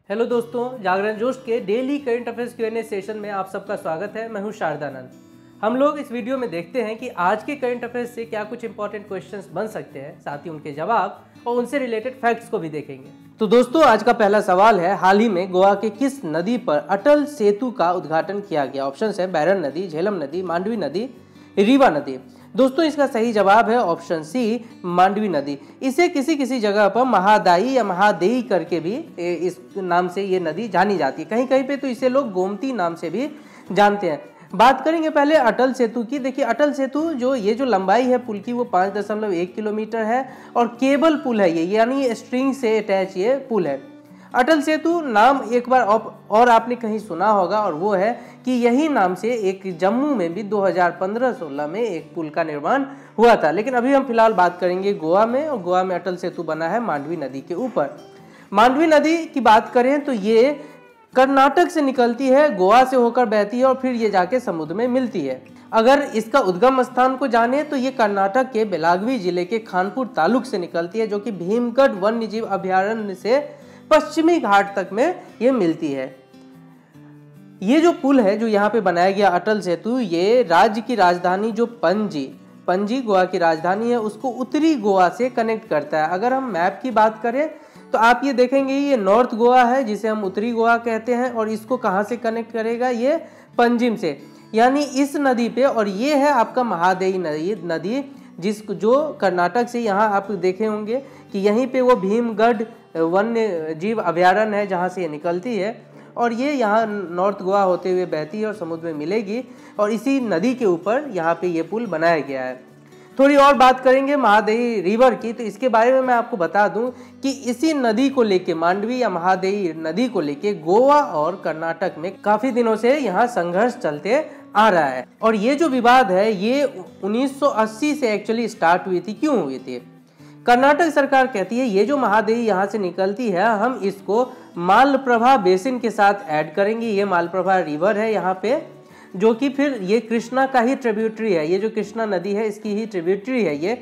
Hello दोस्तों, जागरण जोश के daily current affairs Q&A session में आप सबका स्वागत है। मैं हूं शारदानंद। हम लोग इस वीडियो में देखते हैं कि आज के करंट अफेयर्स से क्या कुछ इंपॉर्टेंट क्वेश्चंस बन सकते हैं, साथ ही उनके जवाब और उनसे रिलेटेड फैक्ट्स को भी देखेंगे। तो दोस्तों, आज का पहला सवाल है, हाल ही में गोवा के किस नदी पर अटल सेतु का उद्घाटन किया गया? ऑप्शन है बैरन नदी, झेलम नदी, मांडवी नदी, रीवा नदी। दोस्तों, इसका सही जवाब है ऑप्शन सी, मांडवी नदी। इसे किसी किसी जगह पर महादाई या महादेई करके भी इस नाम से ये नदी जानी जाती है। कहीं कहीं पे तो इसे लोग गोमती नाम से भी जानते हैं। बात करेंगे पहले अटल सेतु की। देखिए, अटल सेतु जो लंबाई है पुल की वो 5.1 किलोमीटर है और केबल पुल है ये, यानी स्ट्रिंग से अटैच ये पुल है। अटल सेतु नाम एक बार और आपने कहीं सुना होगा, और वो है कि यही नाम से एक जम्मू में भी 2015-16 में एक पुल का निर्माण हुआ था। लेकिन अभी हम फिलहाल बात करेंगे गोवा में, और गोवा में अटल सेतु बना है मांडवी नदी के ऊपर। मांडवी नदी की बात करें तो ये कर्नाटक से निकलती है, गोवा से होकर बहती है और फिर ये जाके समुद्र में मिलती है। अगर इसका उद्गम स्थान को जाने तो ये कर्नाटक के बेलागवी जिले के खानपुर तालुक से निकलती है, जो कि भीमगढ़ वन्य जीव अभयारण्य से पश्चिमी घाट तक में ये मिलती है। ये जो पुल है जो यहाँ पे बनाया गया अटल सेतु, ये राज्य की राजधानी जो पणजी गोवा की राजधानी है, उसको उत्तरी गोवा से कनेक्ट करता है। अगर हम मैप की बात करें तो आप ये देखेंगे ये नॉर्थ गोवा है, जिसे हम उत्तरी गोवा कहते हैं, और इसको कहाँ से कनेक्ट करेगा? ये पंजिम से, यानी इस नदी पे। और ये है आपका महादेई नदी जो कर्नाटक से, यहाँ आप देखे होंगे कि यहीं पे वो भीमगढ़ वन्य जीव अभयारण्य है जहाँ से ये निकलती है, और ये यहाँ नॉर्थ गोवा होते हुए बहती है और समुद्र में मिलेगी, और इसी नदी के ऊपर यहाँ पे ये पुल बनाया गया है। थोड़ी और बात करेंगे महादेई रिवर की, तो इसके बारे में मैं आपको बता दूं कि इसी नदी को लेके, मांडवी या महादेई नदी को लेके, गोवा और कर्नाटक में काफी दिनों से यहाँ संघर्ष चलते आ रहा है। और ये जो विवाद है ये 1980 से एक्चुअली स्टार्ट हुई थी। क्यों हुई थी? कर्नाटक सरकार कहती है ये जो महादेई यहाँ से निकलती है, हम इसको मालप्रभा बेसिन के साथ ऐड करेंगे। ये मालप्रभा रिवर है यहाँ पे, जो कि फिर ये कृष्णा का ही ट्रिब्यूटरी है। ये जो कृष्णा नदी है इसकी ही ट्रिब्यूटरी है। ये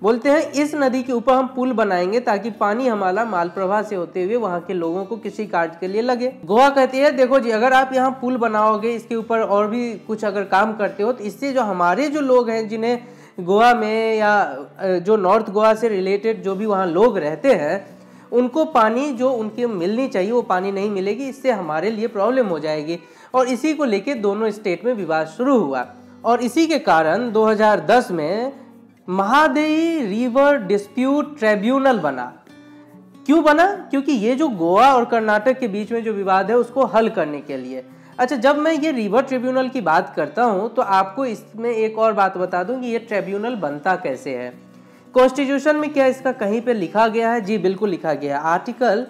बोलते हैं इस नदी के ऊपर हम पुल बनाएंगे ताकि पानी हमारा मालप्रभा से होते हुए वहाँ के लोगों को किसी कार्य के लिए लगे। गोवा कहती है देखो जी, अगर आप यहाँ पुल बनाओगे, इसके ऊपर और भी कुछ अगर काम करते हो, तो इससे जो हमारे जो लोग हैं, जिन्हें गोवा में या जो नॉर्थ गोवा से रिलेटेड जो भी वहाँ लोग रहते हैं, उनको पानी जो उनकी मिलनी चाहिए वो पानी नहीं मिलेगी। इससे हमारे लिए प्रॉब्लम हो जाएगी। और इसी को लेके दोनों स्टेट में विवाद शुरू हुआ, और इसी के कारण 2010 में महादेई रिवर डिस्प्यूट ट्रिब्यूनल बना। क्यों बना? क्योंकि ये जो गोवा और कर्नाटक के बीच में जो विवाद है उसको हल करने के लिए। अच्छा, जब मैं ये रिवर ट्रिब्यूनल की बात करता हूं तो आपको इसमें एक और बात बता दूं कि ये ट्रिब्यूनल बनता कैसे है। कॉन्स्टिट्यूशन में क्या इसका कहीं पे लिखा गया है? जी बिल्कुल लिखा गया है। आर्टिकल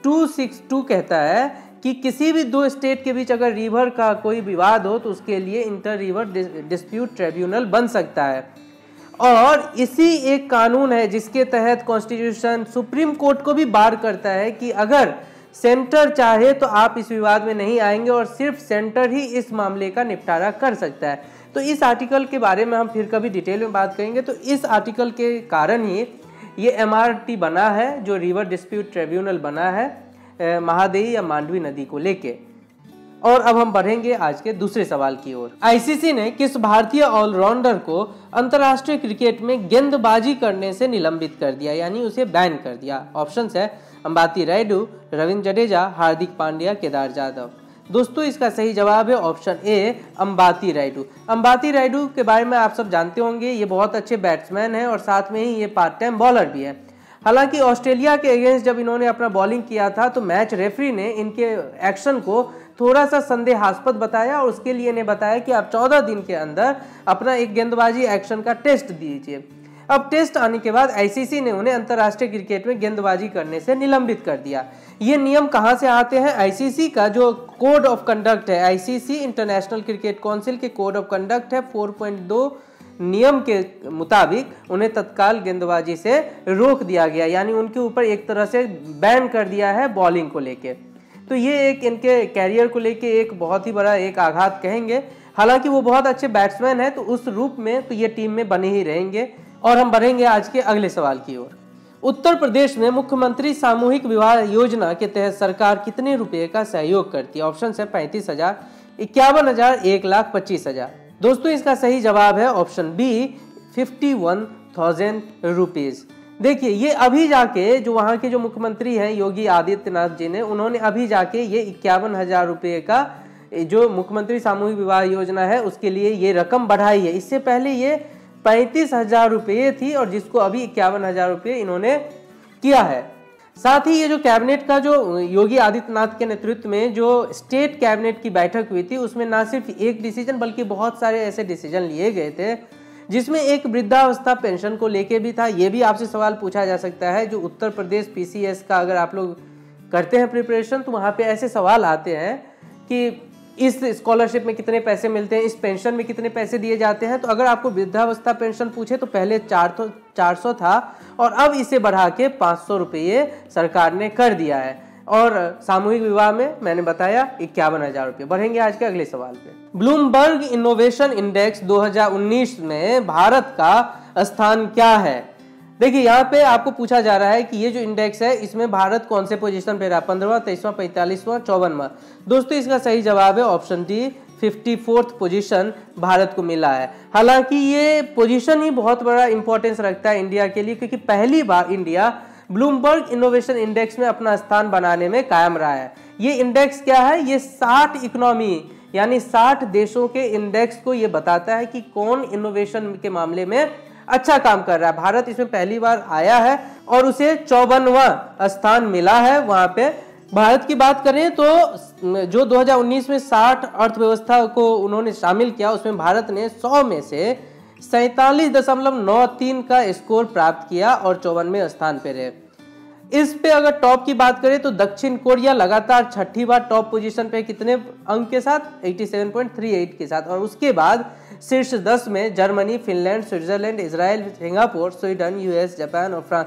262 कहता है कि किसी भी दो स्टेट के बीच अगर रिवर का कोई विवाद हो तो उसके लिए इंटर रिवर डिस्प्यूट ट्रिब्यूनल बन सकता है। और इसी एक कानून है जिसके तहत कॉन्स्टिट्यूशन सुप्रीम कोर्ट को भी बार करता है कि अगर सेंटर चाहे तो आप इस विवाद में नहीं आएंगे और सिर्फ सेंटर ही इस मामले का निपटारा कर सकता है। तो इस आर्टिकल के बारे में हम फिर कभी डिटेल में बात करेंगे। तो इस आर्टिकल के कारण ही ये MRT बना है, जो रिवर डिस्प्यूट ट्रिब्यूनल बना है महादेई या मांडवी नदी को लेके। और अब हम बढ़ेंगे आज के दूसरे सवाल की ओर। ICC ने किस भारतीय ऑलराउंडर को अंतर्राष्ट्रीय क्रिकेट में गेंदबाजी करने से निलंबित कर दिया, यानी उसे बैन कर दिया? ऑप्शंस है अंबाती रायडू, रविंद्र जडेजा, हार्दिक पांड्या, केदार जाधव। दोस्तों, इसका सही जवाब है ऑप्शन ए, अंबाती रायडू। अंबाती रायडू के बारे में आप सब जानते होंगे, ये बहुत अच्छे बैट्समैन हैं और साथ में ही ये पार्ट टाइम बॉलर भी है। हालांकि ऑस्ट्रेलिया के अगेंस्ट जब इन्होंने अपना बॉलिंग किया था तो मैच रेफरी ने इनके एक्शन को थोड़ा सा संदेहास्पद बताया, और उसके लिए इन्हें बताया कि आप 14 दिन के अंदर अपना एक गेंदबाजी एक्शन का टेस्ट दीजिए। अब टेस्ट आने के बाद ICC ने उन्हें अंतर्राष्ट्रीय क्रिकेट में गेंदबाजी करने से निलंबित कर दिया। ये नियम कहाँ से आते हैं? ICC का जो कोड ऑफ कंडक्ट है, ICC इंटरनेशनल क्रिकेट काउंसिल के कोड ऑफ कंडक्ट है 4.2 नियम के मुताबिक उन्हें तत्काल गेंदबाजी से रोक दिया गया, यानी उनके ऊपर एक तरह से बैन कर दिया है बॉलिंग को लेके। तो ये एक इनके कैरियर को लेके एक बहुत ही बड़ा एक आघात कहेंगे। हालांकि वो बहुत अच्छे बैट्समैन हैं, तो उस रूप में तो ये टीम में बने ही रहेंगे। और हम बढ़ेंगे आज के अगले सवाल की ओर। उत्तर प्रदेश में मुख्यमंत्री सामूहिक विवाह योजना के तहत सरकार कितने रुपए का सहयोग करती है? ऑप्शन है 35,000, 51,000, 1,25,000। दोस्तों इसका सही जवाब है ऑप्शन बी 51,000 रुपीज। देखिए ये अभी जाके जो वहां के जो मुख्यमंत्री हैं योगी आदित्यनाथ जी ने, उन्होंने अभी जाके ये 51,000 रुपये का जो मुख्यमंत्री सामूहिक विवाह योजना है उसके लिए ये रकम बढ़ाई है। इससे पहले ये 35,000 रुपये थी और जिसको अभी 51,000 रुपये इन्होंने किया है। साथ ही ये जो कैबिनेट का जो योगी आदित्यनाथ के नेतृत्व में जो स्टेट कैबिनेट की बैठक हुई थी उसमें ना सिर्फ एक डिसीजन बल्कि बहुत सारे ऐसे डिसीजन लिए गए थे, जिसमें एक वृद्धावस्था पेंशन को लेके भी था। ये भी आपसे सवाल पूछा जा सकता है। जो उत्तर प्रदेश पीसीएस का अगर आप लोग करते हैं प्रिपरेशन तो वहाँ पे ऐसे सवाल आते हैं कि इस स्कॉलरशिप में कितने पैसे मिलते हैं, इस पेंशन में कितने पैसे दिए जाते हैं। तो अगर आपको वृद्धावस्था पेंशन पूछे तो पहले 400 था और अब इसे बढ़ा के 500 रुपये सरकार ने कर दिया है। और सामूहिक विवाह में मैंने बताया 51,000 रुपये। बढ़ेंगे आज के अगले सवाल पे। ब्लूमबर्ग इनोवेशन इंडेक्स 2019 में भारत का स्थान क्या है? देखिए यहाँ पे आपको पूछा जा रहा है कि ये जो इंडेक्स है इसमें भारत कौन से पोजीशन पे रहा, 15वां, 23वां, 45वां, 54वां। दोस्तों इसका सही जवाब है option D 54th position Bharat को मिला है। हालांकि ये पोजीशन ही बहुत बड़ा इंपॉर्टेंस रखता है इंडिया के लिए, क्योंकि पहली बार इंडिया ब्लूमबर्ग इनोवेशन इंडेक्स में अपना स्थान बनाने में कायम रहा है। ये इंडेक्स क्या है? ये 60 इकोनॉमी यानी 60 देशों के इंडेक्स को ये बताता है कि कौन इनोवेशन के मामले में अच्छा काम कर रहा है। भारत इसमें पहली बार आया है और उसे 54वां स्थान मिला है। वहां पे भारत की बात करें तो जो 2019 में 60 अर्थव्यवस्था को उन्होंने शामिल किया उसमें भारत ने 100 में से 47.93 का स्कोर प्राप्त किया और 54वें स्थान पे रहे। इस पे अगर टॉप की बात करें तो दक्षिण कोरिया लगातार 6ठी बार टॉप पोजीशन पे कितने अंक के साथ? 87.38 के साथ। और उसके बाद शीर्ष 10 में Germany, Finland, Switzerland, Israel, Singapore, Sweden, US, Japan और फ्रांस।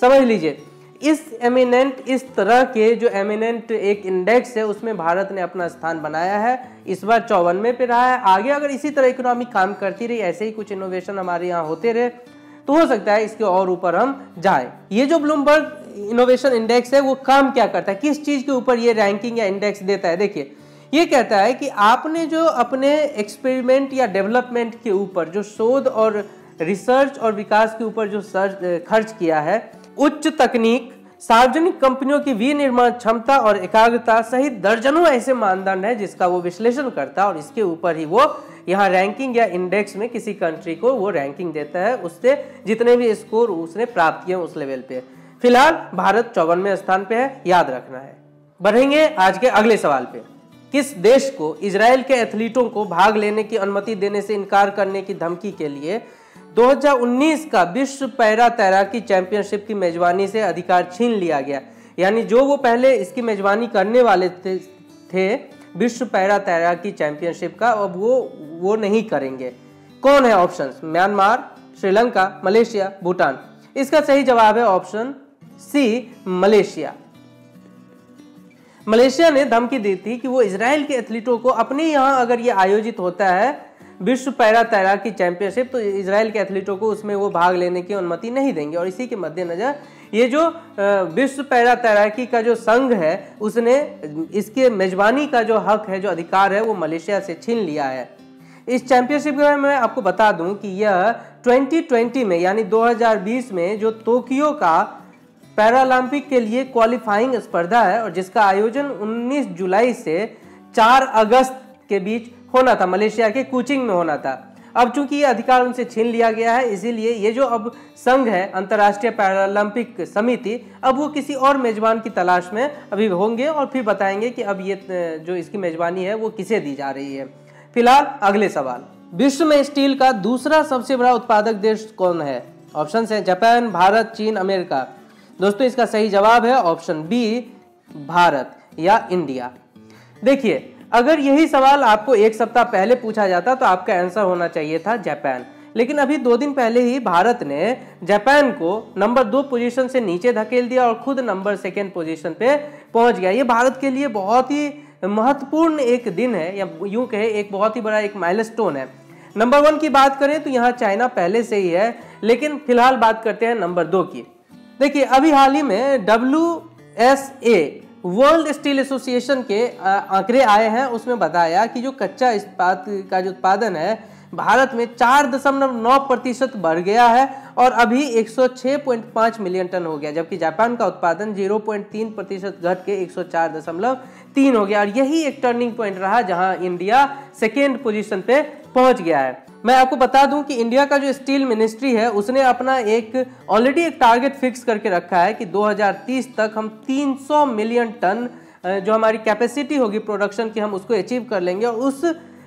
समझ लीजिए इस तरह के जो एमिनेंट एक इंडेक्स है उसमें भारत ने अपना स्थान बनाया है। इस बार 54वें पे रहा है। आगे अगर इसी तरह इकोनॉमी काम करती रही, ऐसे ही कुछ इनोवेशन हमारे यहाँ होते रहे तो हो सकता है इसके और ऊपर हम जाए। ये जो ब्लूमबर्ग इनोवेशन इंडेक्स है वो काम क्या करता है, किस चीज के ऊपर ये रैंकिंग या इंडेक्स देता है? देखिए ये कहता है कि आपने जो अपने एक्सपेरिमेंट या डेवलपमेंट के ऊपर जो शोध और रिसर्च और विकास के ऊपर जो खर्च किया है, उच्च तकनीक, सार्वजनिक कंपनियों की विनिर्माण क्षमता और एकाग्रता सहित दर्जनों ऐसे मानदंड है जिसका वो विश्लेषण करता है और इसके ऊपर ही वो यहाँ रैंकिंग या इंडेक्स में किसी कंट्री को वो रैंकिंग देता है, उससे जितने भी स्कोर उसने प्राप्त किए उस लेवल पे। फिलहाल भारत 54वें स्थान पे है, याद रखना है। बढ़ेंगे आज के अगले सवाल पे। किस देश को इजराइल के एथलीटों को भाग लेने की अनुमति देने से इनकार करने की धमकी के लिए 2019 का विश्व पैरा तैराकी चैंपियनशिप की मेजबानी से अधिकार छीन लिया गया? यानी जो वो पहले इसकी मेजबानी करने वाले थे विश्व पैरा तैराकी चैंपियनशिप का, अब वो नहीं करेंगे। कौन है options? Myanmar, Sri Lanka, Malaysia, Bhutan. इसका सही जवाब है ऑप्शन सी मलेशिया। मलेशिया ने धमकी दी थी कि वो इजराइल के एथलीटों को अपने यहाँ अगर ये आयोजित होता है विश्व पैरा तैराकी चैंपियनशिप तो इजराइल के एथलीटों को उसमें वो भाग लेने की अनुमति नहीं देंगे। और इसी के मद्देनजर ये जो विश्व पैरा तैराकी का जो संघ है उसने इसके मेजबानी का जो हक है, जो अधिकार है, वो मलेशिया से छीन लिया है। इस चैंपियनशिप के बारे में मैं आपको बता दूं कि यह 2020 में यानी 2020 में जो टोक्यो का पैरालंपिक के लिए क्वालिफाइंग स्पर्धा है और जिसका आयोजन 19 जुलाई से 4 अगस्त के बीच होना था, मलेशिया के कुचिंग में होना था। अब चूंकि ये अधिकार उनसे छीन लिया गया है, इसीलिए ये जो अब संघ है अंतर्राष्ट्रीय पैरालंपिक समिति, अब वो किसी और मेजबान की तलाश में अभी होंगे और फिर बताएंगे कि अब ये जो इसकी मेजबानी है वो किसे दी जा रही है। फिलहाल अगले सवाल। विश्व में स्टील का दूसरा सबसे बड़ा उत्पादक देश कौन है? ऑप्शन है जापान, भारत, चीन, अमेरिका। दोस्तों इसका सही जवाब है ऑप्शन बी भारत या इंडिया। देखिए अगर यही सवाल आपको एक सप्ताह पहले पूछा जाता तो आपका आंसर होना चाहिए था जापान, लेकिन अभी 2 दिन पहले ही भारत ने जापान को नंबर 2 पोजीशन से नीचे धकेल दिया और खुद नंबर 2 पोजीशन पे पहुंच गया। ये भारत के लिए बहुत ही महत्वपूर्ण एक दिन है या यूं कहे एक बहुत ही बड़ा एक माइलस्टोन है। नंबर 1 की बात करें तो यहाँ चाइना पहले से ही है, लेकिन फिलहाल बात करते हैं नंबर 2 की। देखिए अभी हाल ही में WSA वर्ल्ड स्टील एसोसिएशन के आंकड़े आए हैं, उसमें बताया कि जो कच्चा इस्पात का जो उत्पादन है भारत में 4.9% बढ़ गया है और अभी 106.5 मिलियन टन हो गया, जबकि जापान का उत्पादन 0.3% घट के 104.3 हो गया। और यही एक टर्निंग पॉइंट रहा जहां इंडिया सेकेंड पोजीशन पे पहुंच गया है। मैं आपको बता दूं कि इंडिया का जो स्टील मिनिस्ट्री है उसने अपना ऑलरेडी एक टारगेट फिक्स करके रखा है कि 2030 तक हम 300 मिलियन टन जो हमारी कैपेसिटी होगी प्रोडक्शन की, हम उसको अचीव कर लेंगे। और उस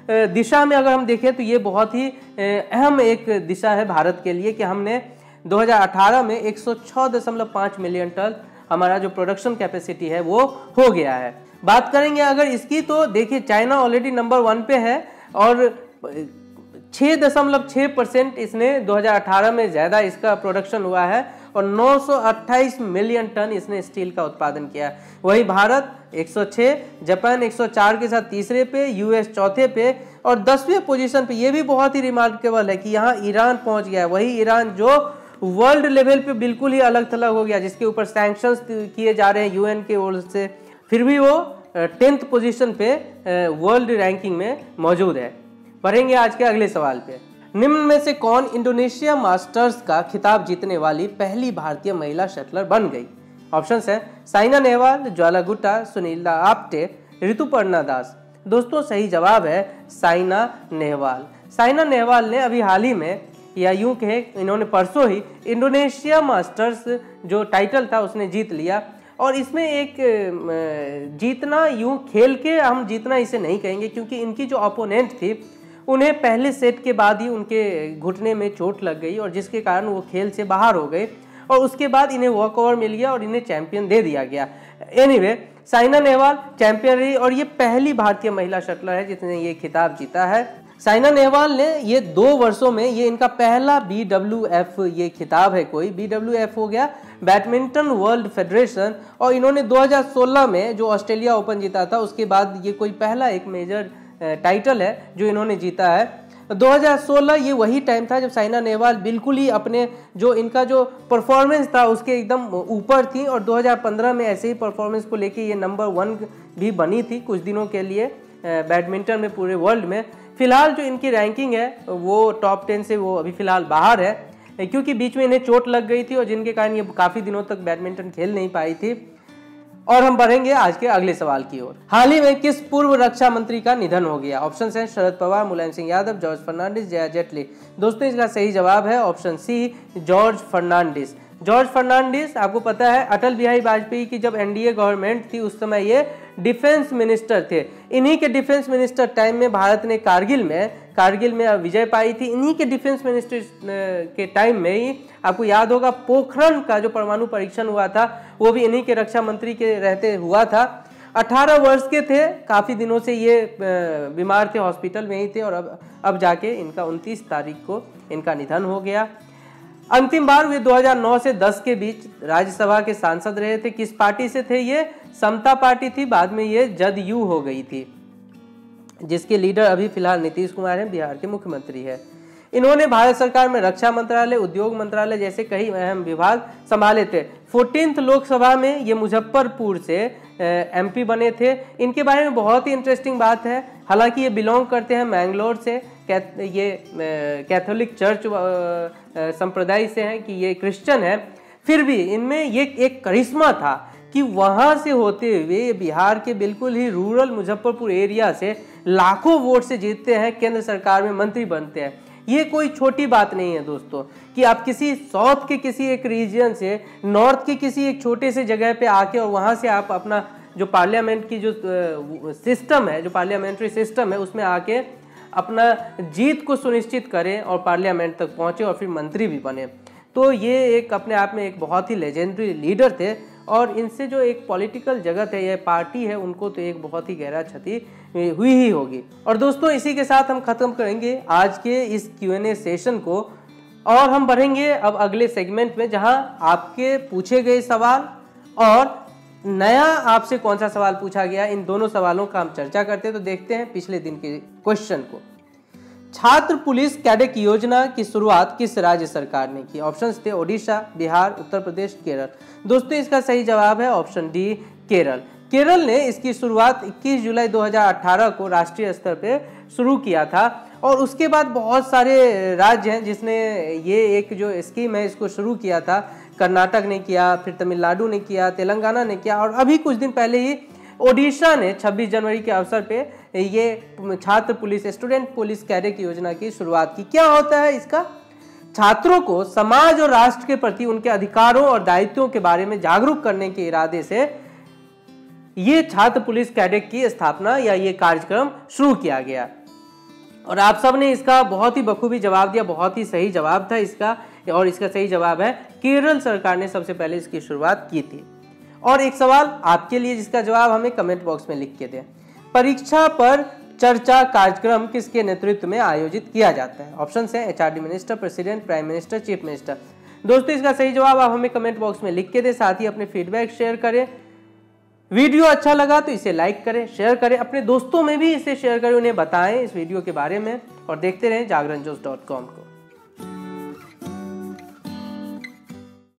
दिशा में अगर हम देखें तो ये बहुत ही अहम एक दिशा है भारत के लिए कि हमने 2018 में 106.5 मिलियन टन हमारा जो प्रोडक्शन कैपेसिटी है वो हो गया है। बात करेंगे अगर इसकी तो देखिए चाइना ऑलरेडी नंबर 1 पे है और 6.6% इसने 2018 में ज़्यादा इसका प्रोडक्शन हुआ है और 928 मिलियन टन इसने स्टील का उत्पादन किया है। वही भारत 106, जापान 104 के साथ तीसरे पे, यूएस चौथे पे और 10वें पोजीशन पे। ये भी बहुत ही रिमार्केबल है कि यहाँ ईरान पहुंच गया है। वही ईरान जो वर्ल्ड लेवल पे बिल्कुल ही अलग थलग हो गया, जिसके ऊपर सैंक्शंस किए जा रहे हैं यूएन के ओर से, फिर भी वो 10th पोजीशन पे वर्ल्ड रैंकिंग में मौजूद है। बढ़ेंगे आज के अगले सवाल पे। निम्न में से कौन इंडोनेशिया मास्टर्स का खिताब जीतने वाली पहली भारतीय महिला शटलर बन गई? ऑप्शंस हैं साइना नेहवाल, ज्वाला गुट्टा, सुनीला आप्टे, ऋतुपर्णा दास। दोस्तों सही जवाब है साइना नेहवाल। साइना नेहवाल ने अभी हाल ही में, या यूं कहे इन्होंने परसों ही इंडोनेशिया मास्टर्स जो टाइटल था उसने जीत लिया। और इसमें एक जीतना यूं खेल के हम जीतना इसे नहीं कहेंगे, क्योंकि इनकी जो अपोनेंट थी उन्हें पहले सेट के बाद ही उनके घुटने में चोट लग गई और जिसके कारण वो खेल से बाहर हो गए और उसके बाद इन्हें वॉक ओवर मिल गया और इन्हें चैंपियन दे दिया गया। एनीवे साइना नेहवाल चैंपियन रही और ये पहली भारतीय महिला शटलर है जिसने ये खिताब जीता है। साइना नेहवाल ने ये 2 वर्षों में ये इनका पहला BWF ये खिताब है। कोई BWF हो गया बैडमिंटन वर्ल्ड फेडरेशन, और इन्होंने 2016 में जो ऑस्ट्रेलिया ओपन जीता था उसके बाद ये कोई पहला एक मेजर टाइटल है जो इन्होंने जीता है। 2016 ये वही टाइम था जब साइना नेहवाल बिल्कुल ही अपने जो इनका जो परफॉर्मेंस था उसके एकदम ऊपर थी और 2015 में ऐसे ही परफॉर्मेंस को लेके ये नंबर 1 भी बनी थी कुछ दिनों के लिए बैडमिंटन में पूरे वर्ल्ड में। फिलहाल जो इनकी रैंकिंग है वो टॉप 10 से वो अभी फिलहाल बाहर है, क्योंकि बीच में इन्हें चोट लग गई थी और जिनके कारण ये काफ़ी दिनों तक बैडमिंटन खेल नहीं पाई थी। और हम बढ़ेंगे आज के अगले सवाल की ओर। हाल ही में किस पूर्व रक्षा मंत्री का निधन हो गया? ऑप्शन हैं शरद पवार, मुलायम सिंह यादव, जॉर्ज फर्नांडिस, जया जेटली। दोस्तों इसका सही जवाब है ऑप्शन सी, जॉर्ज फर्नांडिस। जॉर्ज फर्नांडिस आपको पता है अटल बिहारी वाजपेयी की जब एनडीए गवर्नमेंट थी उस समय ये डिफेंस मिनिस्टर थे। इन्हीं के डिफेंस मिनिस्टर टाइम में भारत ने कारगिल में विजय पाई थी। इन्हीं के डिफेंस मिनिस्टर के टाइम में ही आपको याद होगा पोखरण का जो परमाणु परीक्षण हुआ था वो भी इन्हीं के रक्षा मंत्री के रहते हुआ था। 18 वर्ष के थे, काफ़ी दिनों से ये बीमार थे, हॉस्पिटल में ही थे और अब जाके इनका 29 तारीख को इनका निधन हो गया। अंतिम बार वे 2009 से 10 के बीच राज्यसभा के सांसद रहे थे। किस पार्टी से थे ये? समता पार्टी थी, बाद में ये जदयू हो गई थी, जिसके लीडर अभी फिलहाल नीतीश कुमार हैं, बिहार के मुख्यमंत्री है। इन्होंने भारत सरकार में रक्षा मंत्रालय, उद्योग मंत्रालय जैसे कई अहम विभाग संभाले थे। 14th लोकसभा में ये मुजफ्फरपुर से एमपी बने थे। इनके बारे में बहुत ही इंटरेस्टिंग बात है, हालांकि ये बिलोंग करते हैं मैंगलोर से, ये कैथोलिक चर्च संप्रदाय से हैं कि ये क्रिश्चियन है, फिर भी इनमें ये एक करिश्मा था कि वहाँ से होते हुए बिहार के बिल्कुल ही रूरल मुजफ्फरपुर एरिया से लाखों वोट से जीतते हैं, केंद्र सरकार में मंत्री बनते हैं। ये कोई छोटी बात नहीं है दोस्तों कि आप किसी साउथ के किसी एक रीजन से नॉर्थ के किसी एक छोटे से जगह पे आके और वहाँ से आप अपना जो पार्लियामेंट की जो सिस्टम है, जो पार्लियामेंट्री सिस्टम है, उसमें आके अपना जीत को सुनिश्चित करें और पार्लियामेंट तक पहुँचे और फिर मंत्री भी बने। तो ये एक अपने आप में एक बहुत ही लेजेंडरी लीडर थे और इनसे जो एक पॉलिटिकल जगत है, यह पार्टी है, उनको तो एक बहुत ही गहरा क्षति हुई ही होगी। और दोस्तों इसी के साथ हम खत्म करेंगे आज के इस Q&A सेशन को और हम बढ़ेंगे अब अगले सेगमेंट में, जहां आपके पूछे गए सवाल और नया आपसे कौन सा सवाल पूछा गया, इन दोनों सवालों का हम चर्चा करते हैं। तो देखते हैं पिछले दिन के क्वेश्चन को। छात्र पुलिस कैडेट योजना की शुरुआत किस राज्य सरकार ने की? ऑप्शंस थे ओडिशा, बिहार, उत्तर प्रदेश, केरल। दोस्तों इसका सही जवाब है ऑप्शन डी, केरल। केरल ने इसकी शुरुआत 21 जुलाई 2018 को राष्ट्रीय स्तर पे शुरू किया था और उसके बाद बहुत सारे राज्य हैं जिसने ये एक जो स्कीम है इसको शुरू किया था। कर्नाटक ने किया, फिर तमिलनाडु ने किया, तेलंगाना ने किया और अभी कुछ दिन पहले ही ओडिशा ने 26 जनवरी के अवसर पे ये छात्र पुलिस, स्टूडेंट पुलिस कैडेट योजना की शुरुआत की। क्या होता है इसका? छात्रों को समाज और राष्ट्र के प्रति उनके अधिकारों और दायित्वों के बारे में जागरूक करने के इरादे से ये छात्र पुलिस कैडेट की स्थापना या ये कार्यक्रम शुरू किया गया। और आप सब ने इसका बहुत ही बखूबी जवाब दिया, बहुत ही सही जवाब था इसका, और इसका सही जवाब है केरल सरकार ने सबसे पहले इसकी शुरुआत की थी। और एक सवाल आपके लिए जिसका जवाब हमें कमेंट बॉक्स में लिख के दें। परीक्षा पर चर्चा कार्यक्रम किसके नेतृत्व में आयोजित किया जाता है? ऑप्शन है HRD minister, president, prime minister, chief minister. दोस्तों इसका सही जवाब आप हमें कमेंट बॉक्स में लिख के दें, साथ ही अपने फीडबैक शेयर करें। वीडियो अच्छा लगा तो इसे लाइक करें, शेयर करें, अपने दोस्तों में भी इसे शेयर करें, उन्हें बताएं इस वीडियो के बारे में और देखते रहें जागरणजोश.com को।